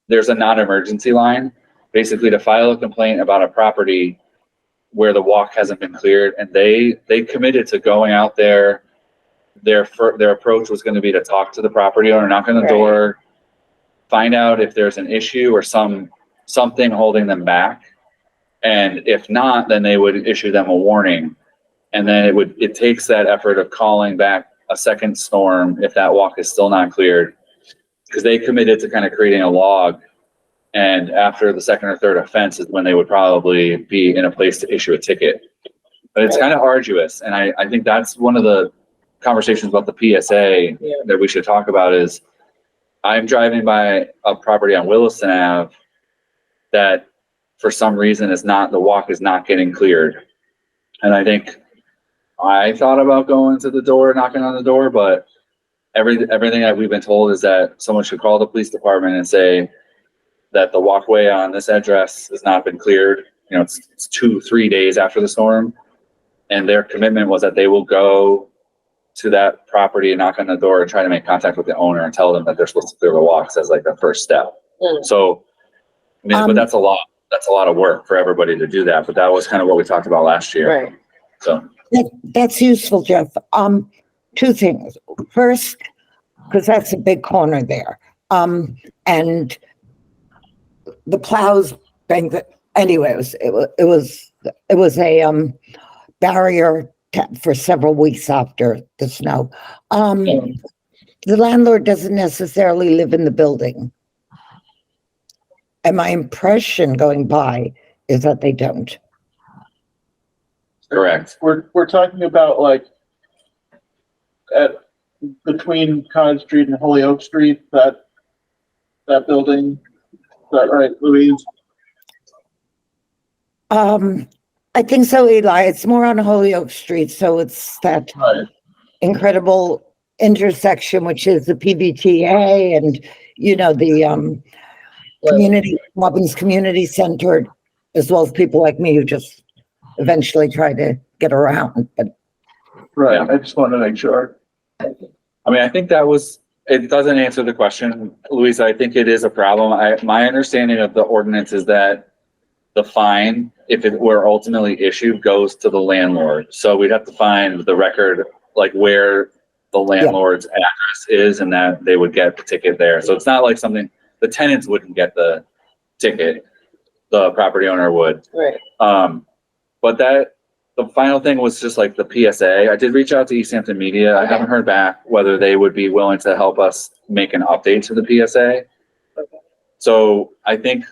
there's a non-emergency line, basically to file a complaint about a property where the walk hasn't been cleared, and they committed to going out there. Their approach was going to be to talk to the property owner, knock on the door, find out if there's an issue or something holding them back, and if not, then they would issue them a warning. And then it takes that effort of calling back a second storm if that walk is still not cleared, because they committed to kind of creating a log. And after the second or third offense is when they would probably be in a place to issue a ticket. But it's kind of arduous. And I think that's one of the conversations about the PSA that we should talk about is I'm driving by a property on Williston Ave that for some reason the walk is not getting cleared. And I think I thought about going to the door, knocking on the door, but everything that we've been told is that someone should call the police department and say that the walkway on this address has not been cleared. You know, it's 2-3 days after the storm. And their commitment was that they will go to that property and knock on the door and try to make contact with the owner and tell them that they're supposed to clear the walks as like the first step. So I mean, but that's a lot of work for everybody to do that, but that was kind of what we talked about last year. Right. So, That's useful, Jeff. Two things. First, because that's a big corner there. And the plows bank, anyway, it was a barrier for several weeks after the snow. The landlord doesn't necessarily live in the building. And my impression going by is that they don't. correct. We're talking about like between Cottage Street and Holyoke Street, that building. Is that right, Louise? I think so, Eli. It's more on Holyoke Street, so it's that Right. incredible intersection, which is the PBTA and, the community, Robbins Community Center, as well as people like me who just eventually try to get around. But Right. I just wanted to make sure. I mean, I think it doesn't answer the question, Louise. I think it is a problem. My understanding of the ordinance is that the fine, if it were ultimately issued, goes to the landlord. So we'd have to find the record, like where the landlord's address is, and that they would get the ticket there. So it's not like something, the tenants wouldn't get the ticket, the property owner would. Right. But the final thing was just like the PSA. I did reach out to Easthampton Media. I haven't heard back whether they would be willing to help us make an update to the PSA. So I think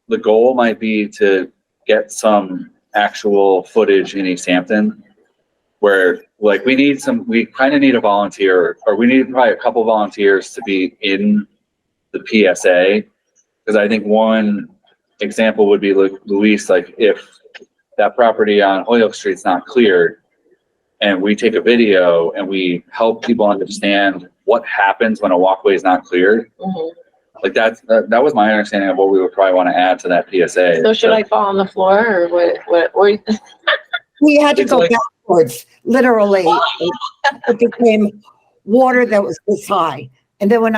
the goal might be to get some actual footage in Easthampton where like we kind of need a volunteer, or we need probably a couple volunteers to be in the PSA. Because I think one example would be like Luis, like if that property on Holyoke Street's not cleared and we take a video and we help people understand what happens when a walkway is not cleared. Mhm. Like that was my understanding of what we would probably want to add to that PSA. So should I fall on the floor or what? we had to It's go like- backwards, literally. It became water that was this high. And then when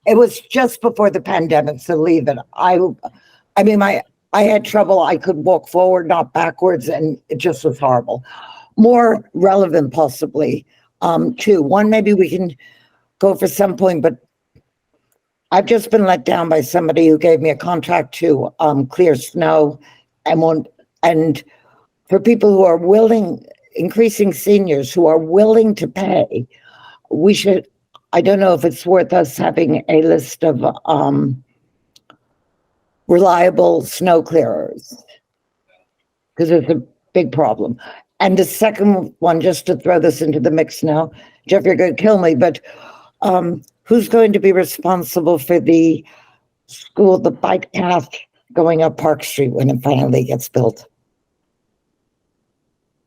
it was just before the pandemic, so leave it. I mean, I had trouble. I could walk forward, not backwards, and it just was horrible. More relevant, possibly, too. One, maybe we can go for some point, but I've just been let down by somebody who gave me a contract to clear snow, and for people who are willing, increasing seniors who are willing to pay, we should. I don't know if it's worth us having a list of reliable snow clearers, because it's a big problem. And the second one, just to throw this into the mix now, Jeff, you're going to kill me, but who's going to be responsible for the school, the bike path going up Park Street when it finally gets built?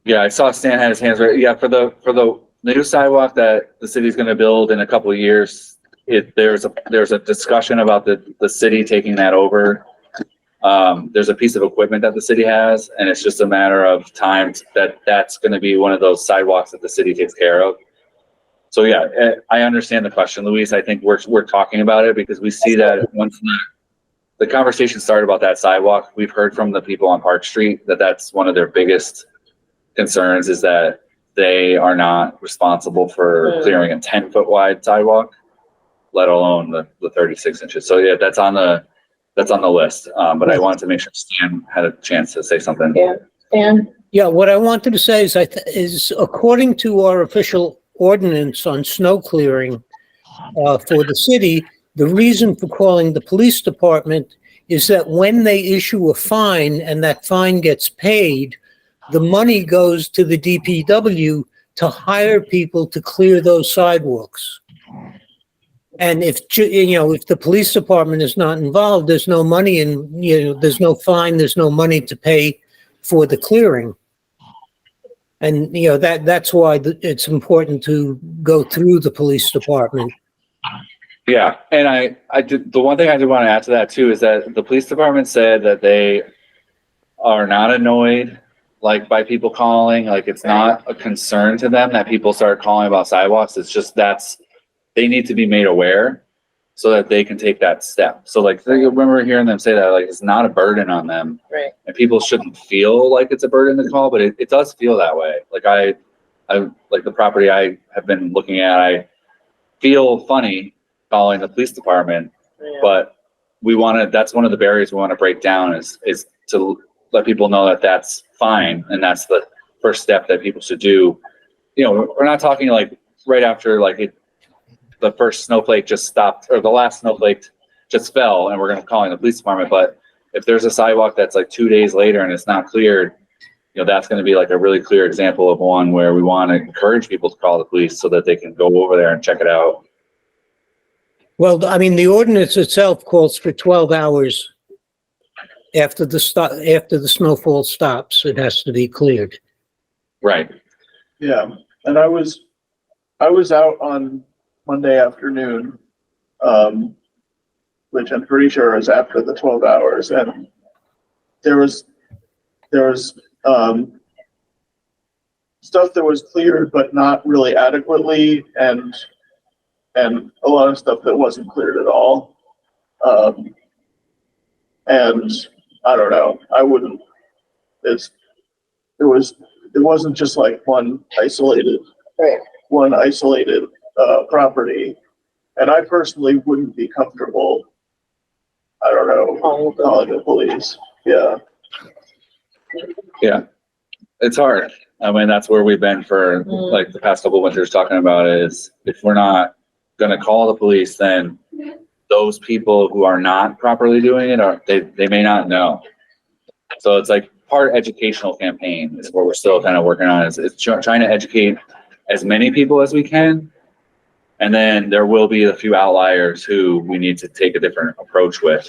Yeah, I saw Stan had his hands right. Yeah, for the new sidewalk that the city's going to build in a couple of years, there's a discussion about the city taking that over. There's a piece of equipment that the city has, and it's just a matter of time that's going to be one of those sidewalks that the city takes care of. So yeah, I understand the question, Louise. I think we're talking about it because we see that once the conversation started about that sidewalk, we've heard from the people on Park Street that that's one of their biggest concerns, is that they are not responsible for clearing a 10-foot wide sidewalk, let alone the 36 inches. So yeah, that's on the list. But I wanted to make sure Stan had a chance to say something. Yeah, Stan? Yeah, what I wanted to say is according to our official ordinance on snow clearing for the city, the reason for calling the police department is that when they issue a fine and that fine gets paid, the money goes to the DPW to hire people to clear those sidewalks. And if the police department is not involved, there's no money and, there's no fine, there's no money to pay for the clearing. And, that's why it's important to go through the police department. Yeah, and I did, the one thing I did want to add to that too is that the police department said that they are not annoyed by people calling. Like, it's not a concern to them that people start calling about sidewalks. It's just they need to be made aware. so that they can take that step. So like, I remember hearing them say that, like, it's not a burden on them. Right. And people shouldn't feel like it's a burden to call, but it does feel that way. Like I like the property I have been looking at, I feel funny calling the police department, but that's one of the barriers we want to break down is to let people know that that's fine. And that's the first step that people should do. You know, we're not talking like right after like the first snowflake just stopped, or the last snowflake just fell and we're going to call in the police department. But if there's a sidewalk that's like 2 days later and it's not cleared, you know, that's going to be like a really clear example of one where we want to encourage people to call the police so that they can go over there and check it out. Well, I mean, the ordinance itself calls for 12 hours after the snowfall stops. It has to be cleared. Right. Yeah, and I was out on Monday afternoon, which I'm pretty sure is after the 12 hours, and there was stuff that was cleared but not really adequately, and a lot of stuff that wasn't cleared at all. And I don't know, it wasn't just like one isolated property. And I personally wouldn't be comfortable, I don't know, calling the police. Yeah. Yeah. It's hard. I mean, that's where we've been for like the past couple of winters talking about it, is if we're not going to call the police, then those people who are not properly doing it they may not know. So it's like part educational campaign is what we're still kind of working on, is trying to educate as many people as we can. And then there will be a few outliers who we need to take a different approach with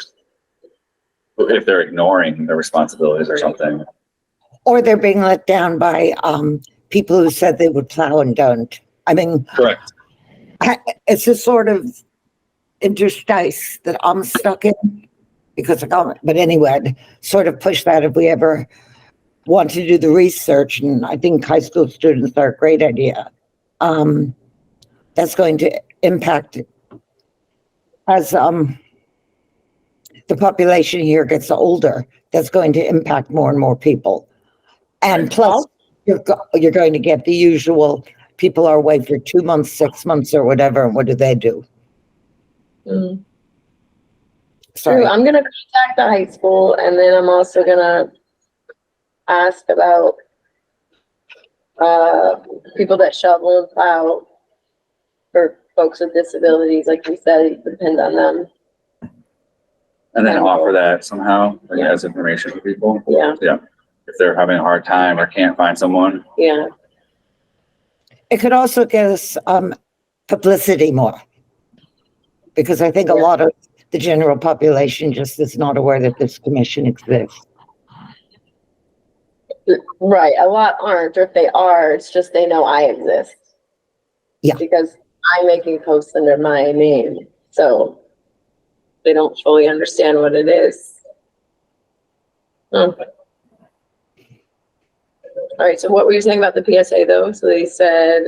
if they're ignoring their responsibilities or something. Or they're being let down by people who said they would plow and don't. I mean, Correct. It's a sort of interstice that I'm stuck in because but anyway, I'd sort of push that if we ever want to do the research. And I think high school students are a great idea. That's going to impact as the population here gets older. That's going to impact more and more people. And plus, you're going to get the usual people are away for 2 months, 6 months, or whatever. And what do they do? Sorry. True. I'm going to contact the high school, and then I'm also going to ask about people that shovel and plow for folks with disabilities. Like you said, it depends on them. And then offer that somehow, like as information for people. Yeah. Yeah. If they're having a hard time or can't find someone. Yeah. It could also get us publicity more, because I think a lot of the general population just is not aware that this commission exists. Right. A lot aren't, or if they are, it's just they know I exist. Yeah. Because I'm making posts under my name. So they don't fully understand what it is. All right, so what were you saying about the PSA though? So they said,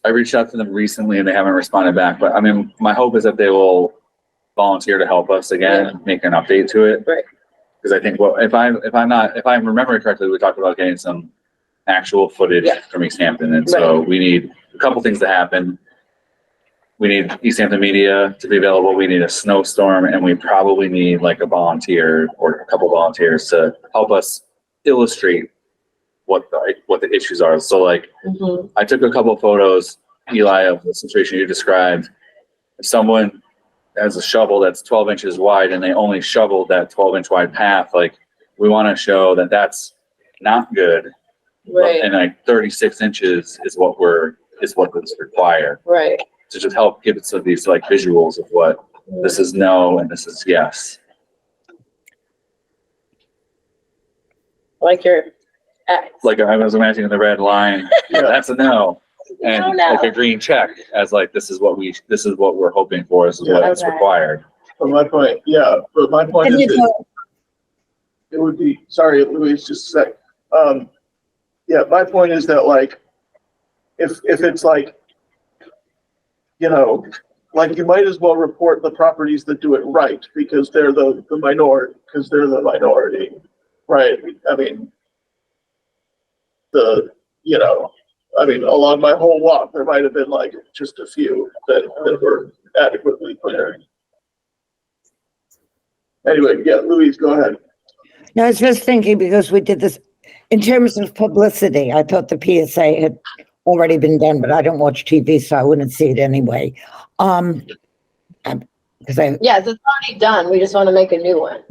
I reached out to them recently and they haven't responded back, but I mean, my hope is that they will volunteer to help us again, make an update to it. right, Because I think if I'm remembering correctly, we talked about getting some actual footage from Easthampton. And so we need a couple things to happen. We need Easthampton media to be available. We need a snowstorm, and we probably need like a volunteer or a couple volunteers to help us illustrate what the issues are. So like, I took a couple of photos, Eli, of the situation you described. If someone has a shovel that's 12 inches wide and they only shoveled that 12-inch wide path, like we want to show that that's not good. right, And like 36 inches is what is required. right. To just help give it some of these like visuals of what this is no and this is yes. Like your ex. Like I was imagining the red line, that's a no. And No. like a green check as like this is what we're hoping for, this is what is Okay. required. But my point is that it would be, sorry, Louise, just a sec. My point is that like, if it's like, like, you might as well report the properties that do it right, because they're the minority, right? I mean, along my whole walk, there might have been like just a few that were adequately clear. Anyway, yeah, Louise, go ahead. No, I was just thinking, because we did this in terms of publicity. I thought the PSA had already been done, but I don't watch TV, so I wouldn't see it anyway. Yes, it's already done. We just want to make a new one.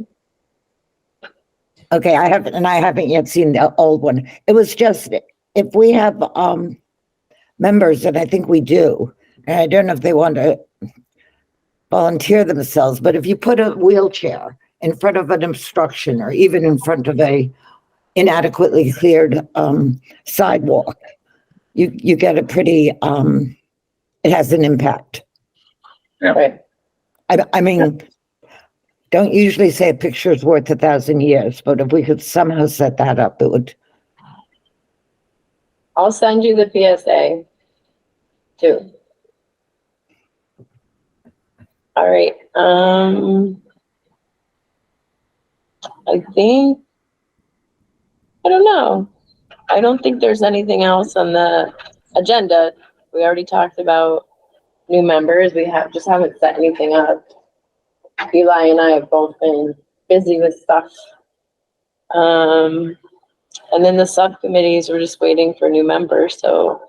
Okay, I haven't yet seen the old one. It was just, if we have members, and I think we do, and I don't know if they want to volunteer themselves, but if you put a wheelchair in front of an obstruction, or even in front of a inadequately cleared sidewalk, you get a pretty, it has an impact. Yeah. Right. I mean, don't usually say a picture is worth 1,000 years, but if we could somehow set that up, it would. I'll send you the PSA too. All right. I don't know. I don't think there's anything else on the agenda. We already talked about new members. We just haven't set anything up. Eli and I have both been busy with stuff. And then the subcommittees, we're just waiting for new members. So,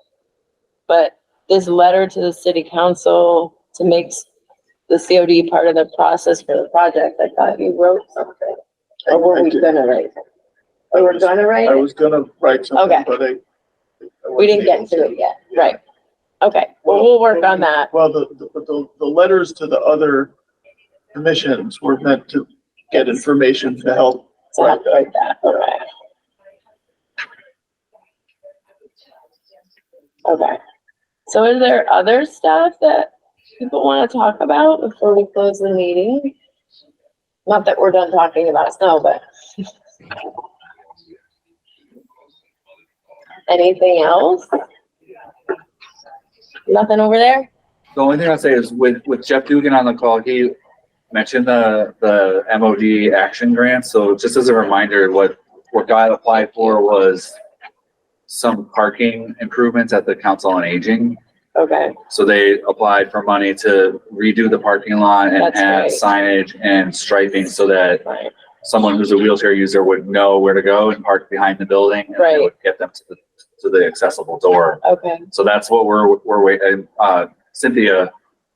but this letter to the city council to make the COD part of the process for the project, I thought you wrote something. Or were we gonna write it? Or we're gonna write I it? was gonna write something, Okay. but We didn't get to it yet, right? Okay, well, we'll work on that. Well, the letters to the other commissions were meant to get information to help. So I have to write that, okay. Okay, so is there other stuff that people want to talk about before we close the meeting? Not that we're done talking about snow, but anything else? Nothing over there? The only thing I'd say is with Jeff Dugan on the call, he mentioned the MOD action grant. So just as a reminder, what Guy applied for was some parking improvements at the Council on Aging. Okay, So they applied for money to redo the parking lot and That's add right. signage and striping so that right, someone who's a wheelchair user would know where to go and park behind the building. And Right. it would get them to the accessible door. okay, So that's what we're waiting. Cynthia,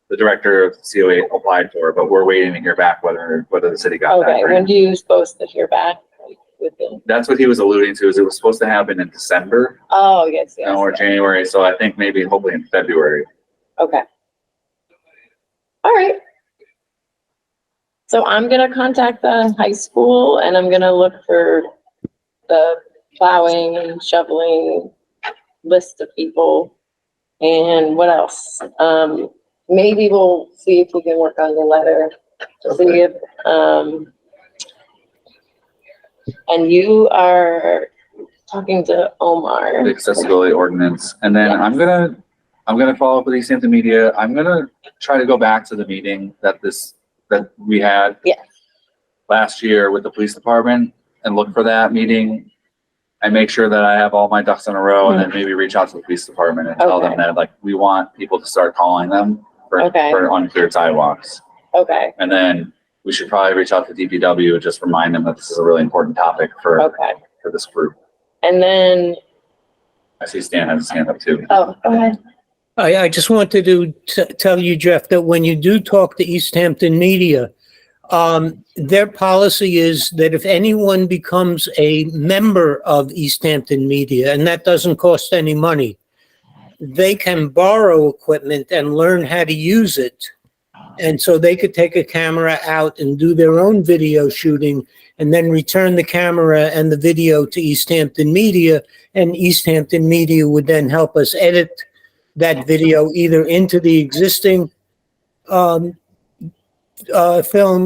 the director of COA, applied for, but we're waiting to hear back whether the city got that okay. When grant. do you supposed to hear back? Like, within? That's what he was alluding to, is it was supposed to happen in December, Oh, yes, yes. or yes. January. So I think maybe hopefully in February. Okay. All right. So I'm gonna contact the high school and I'm gonna look for the plowing and shoveling list of people. And what else? Maybe we'll see if we can work on the letter. See if, and you are talking to Omar. The accessibility ordinance. And then Yes. I'm gonna follow up with Easthampton Media. I'm gonna try to go back to the meeting that we had Yes. last year with the police department and look for that meeting and make sure that I have all my ducks in a row, and then maybe reach out to the police department and tell them Okay. that, like, we want people to start calling them for Okay. uncleared sidewalks. Okay, And then we should probably reach out to DPW and just remind them that this is a really important topic for okay. this group. And then, I see Stan has his hand up too. oh, go ahead. I just wanted to tell you, Jeff, that when you do talk to Easthampton Media, their policy is that if anyone becomes a member of Easthampton Media, and that doesn't cost any money, they can borrow equipment and learn how to use it. And so they could take a camera out and do their own video shooting and then return the camera and the video to Easthampton Media, and Easthampton Media would then help us edit that video either into the existing film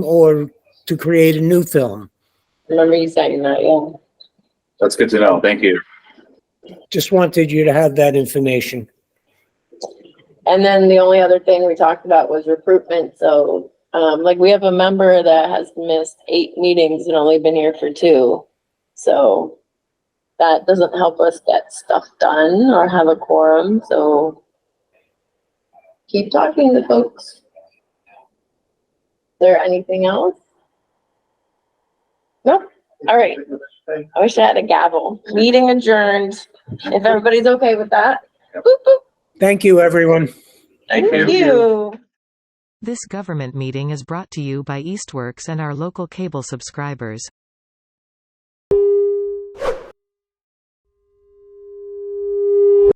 or to create a new film. Remember you saying that, yeah. That's good to know. Thank you. Just wanted you to have that information. And then the only other thing we talked about was recruitment. So, like we have a member that has missed 8 meetings and only been here for 2. So that doesn't help us get stuff done or have a quorum. So keep talking to folks. Is there anything else? Nope. All right. I wish I had a gavel. Meeting adjourned. If everybody's okay with that. Boop, boop. Thank you, everyone. Thank you. Thank you. This government meeting is brought to you by Eastworks and our local cable subscribers.